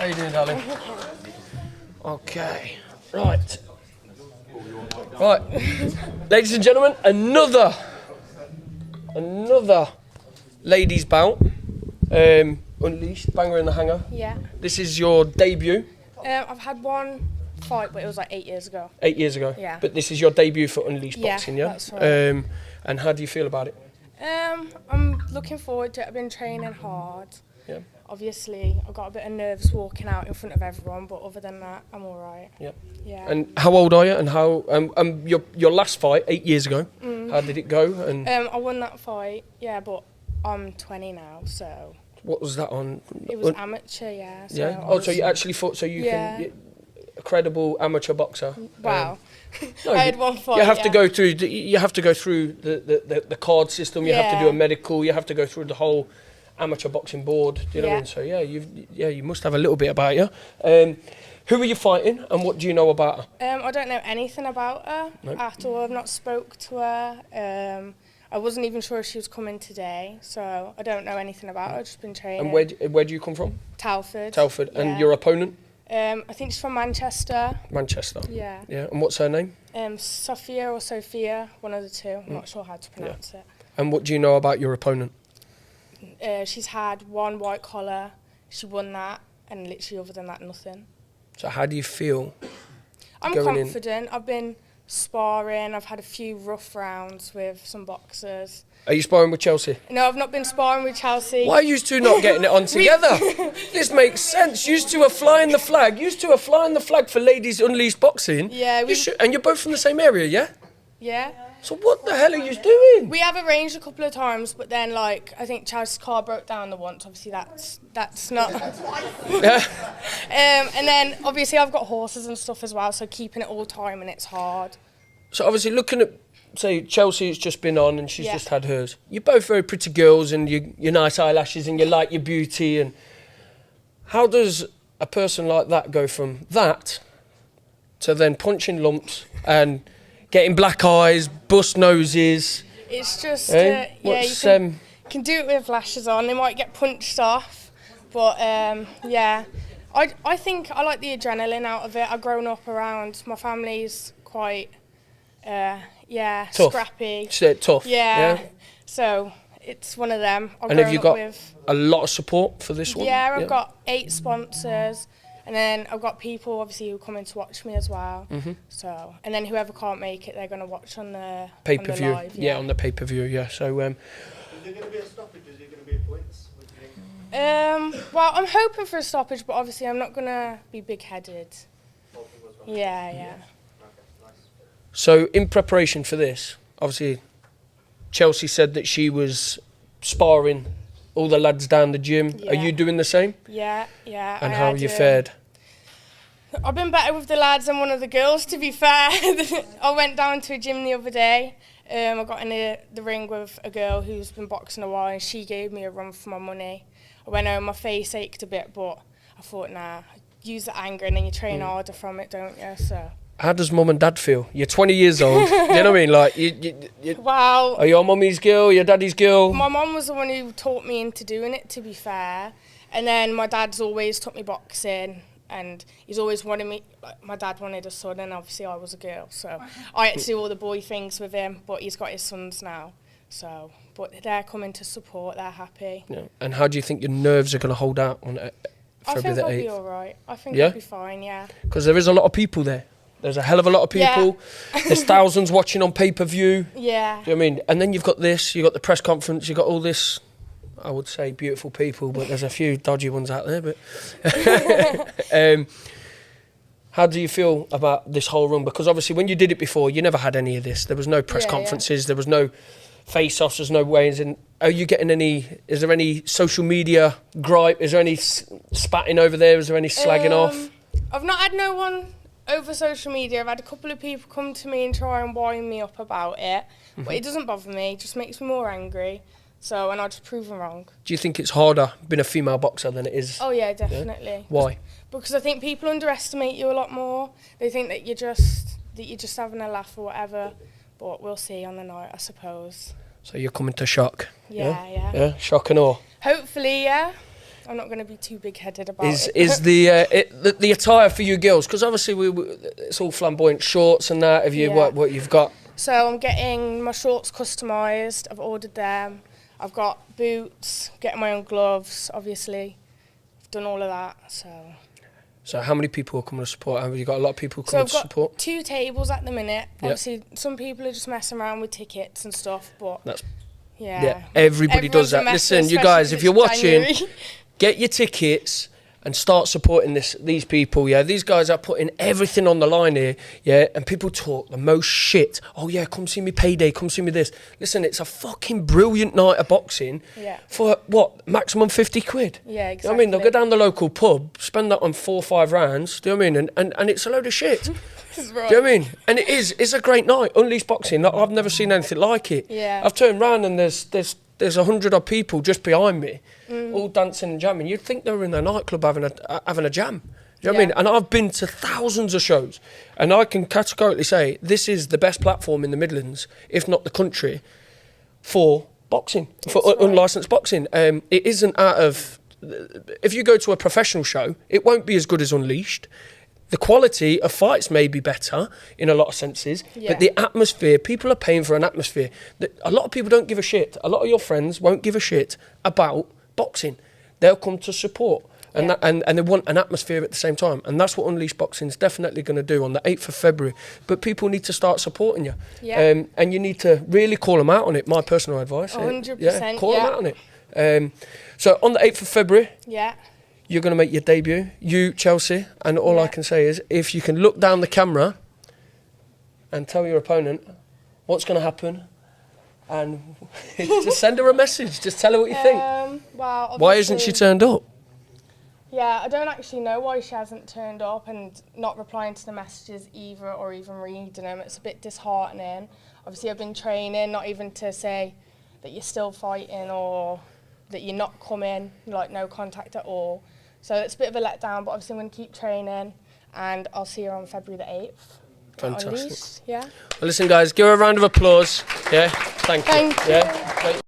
How you doing, darling? Okay. Right. Right. Ladies and gentlemen, another ladies' bout. Unleashed, banger in the hanger. Yeah. This is your debut. I've had one fight, but it was like 8 years ago. 8 years ago. Yeah. But this is your debut for Unleashed boxing, yeah? That's right. And how do you feel about it? I'm looking forward to it. I've been training hard. Yeah. Obviously, I've got a bit of nerves walking out in front of everyone, but other than that, I'm all right. Yeah. Yeah. And how old are you? And how your last fight 8 years ago? How did it go? And I won that fight. Yeah, but I'm 20 now, so. what was that on? It was amateur, yeah. So yeah. Oh, so you actually fought? So you can a credible amateur boxer. Wow. No, I had one fight. You have to go through. You have to go through the card system. You have to do a medical. You have to go through the whole amateur boxing board. Do you know what I mean? So you must have a little bit about you. Who are you fighting, and what do you know about her? I don't know anything about her at all. I've not spoke to her. I wasn't even sure if she was coming today, so I don't know anything about her. I've just been training. And where do you come from? Telford. Telford. Yeah. And your opponent? I think she's from Manchester. Manchester. Yeah. Yeah. And what's her name? Sofya or Sofya, one of the two. I'm not sure how to pronounce it. And what do you know about your opponent? She's had one white collar. She won that, and literally other than that, nothing. So how do you feel? I'm confident. I've been sparring. I've had a few rough rounds with some boxers. Are you sparring with Chelsea? No, I've not been sparring with Chelsea. Why are you two not getting it on together? This makes sense. You two are flying the flag. You two are flying the flag for Ladies Unleashed Boxing. Yeah. And you're both from the same area, yeah? Yeah. So what the hell are you doing? We have arranged a couple of times, but then like I think Chelsea's car broke down the once. Obviously that's not. Yeah. And then obviously I've got horses and stuff as well, so keeping it all time and it's hard. So obviously looking at, say, Chelsea's just been on and she's just had hers. You're both very pretty girls and you're nice eyelashes and you like your beauty. And how does a person like that go from that to then punching lumps and getting black eyes, bust noses? It's just, you can do it with lashes on. They might get punched off, but yeah. I think I like the adrenaline out of it. I've grown up around, my family's quite, tough. scrappy. Tough. Yeah. So it's one of them. And have you got a lot of support for this one? Yeah, I've got 8 sponsors. And then I've got people, obviously, who come in to watch me as well. So, and then whoever can't make it, they're going to watch on the pay-per-view. Live, on the pay-per-view, yeah. So, is there going to be a stoppage? Is there going to be points? What do you think? Well, I'm hoping for a stoppage, but obviously I'm not going to be big-headed. Yeah. Okay, nice. So, in preparation for this, obviously, Chelsea said that she was sparring all the lads down the gym. Yeah. Are you doing the same? Yeah. And how have you fared? I've been better with the lads than one of the girls, to be fair. I went down to a gym the other day. I got in the ring with a girl who's been boxing a while and she gave me a run for my money. I went home, my face ached a bit, but I thought, nah, use the anger and then you train harder from it, don't you? So. How does mum and dad feel? You're 20 years old. Do you know what I mean? Like, you well, are your mummy's girl, your daddy's girl? My mum was the one who taught me into doing it, to be fair. And then my dad's always taught me boxing. And he's always wanted me, like, my dad wanted a son and obviously I was a girl. So I had to do all the boy things with him, but he's got his sons now. So, but they're coming to support, they're happy. Yeah. And how do you think your nerves are going to hold out on it? I think I'll be all right. I think I'll be fine, yeah. Because there is a lot of people there. There's a hell of a lot of people. Yeah. There's thousands watching on pay-per-view. Yeah. Do you know what I mean? And then you've got this, you've got the press conference, you've got all this, I would say, beautiful people, but there's a few dodgy ones out there. But how do you feel about this whole run? Because obviously when you did it before, you never had any of this. There was no press conferences, there was no face-offs, there's no ways in. Are you getting any, is there any social media gripe? Is there any spatting over there? Is there any slagging off? I've not had no one over social media. I've had a couple of people come to me and try and wind me up about it, but it doesn't bother me. It just makes me more angry. So, and I'll just prove them wrong. Do you think it's harder being a female boxer than it is? Oh yeah, definitely. Yeah? Why? Because I think people underestimate you a lot more. They think that you're just having a laugh or whatever. But we'll see on the night, I suppose. So you're coming to shock? Yeah. Shock and awe. Hopefully, yeah. I'm not going to be too big-headed about it. Is the attire for you girls? Because obviously it's all flamboyant shorts and that. Have you what you've got? So I'm getting my shorts customised. I've ordered them. I've got boots. Getting my own gloves. Obviously, I've done all of that. So how many people are coming to support? Have you got a lot of people coming to support? I've got 2 tables at the minute. Yep. Obviously, some people are just messing around with tickets and stuff, but everybody does that. Listen, you guys, if you're watching, get your tickets and start supporting these people. Yeah, these guys are putting everything on the line here. Yeah, and people talk the most shit. Oh yeah, come see me payday. Come see me this. Listen, it's a fucking brilliant night of boxing. Yeah. For what? Maximum 50 quid. Yeah, exactly. You know what I mean, they'll go down the local pub, spend that on 4 or 5 rounds. Do you know what I mean? And it's a load of shit. This is right. Do you know what I mean? And it's a great night. Unleashed boxing. I've never seen anything like it. Yeah. I've turned round and there's 100 odd people just behind me, all dancing and jamming. You'd think they were in their nightclub having a jam. Do you know what I mean? And I've been to thousands of shows, and I can categorically say this is the best platform in the Midlands, if not the country, for boxing, unlicensed boxing. It isn't out of. If you go to a professional show, it won't be as good as Unleashed. The quality of fights may be better in a lot of senses, but the atmosphere, people are paying for an atmosphere. A lot of people don't give a shit. A lot of your friends won't give a shit about boxing. They'll come to support, and they want an atmosphere at the same time. And that's what Unleashed Boxing is definitely going to do on the 8th of February. But people need to start supporting you. Yeah. And you need to really call them out on it, my personal advice. 100%. Call them out on it. So on the 8th of February... Yeah. You're going to make your debut, you, Chelsea, and all I can say is if you can look down the camera and tell your opponent what's going to happen and just send her a message, just tell her what you think. Well, why isn't she turned up? Yeah, I don't actually know why she hasn't turned up and not replying to the messages either or even reading them. It's a bit disheartening. Obviously, I've been training, not even to say that you're still fighting or that you're not coming, like no contact at all. So it's a bit of a letdown, but obviously I'm going to keep training and I'll see her on February the 8th. Fantastic. Yeah. Well, listen, guys, give her a round of applause. Yeah, thank you. Thank you. Yeah.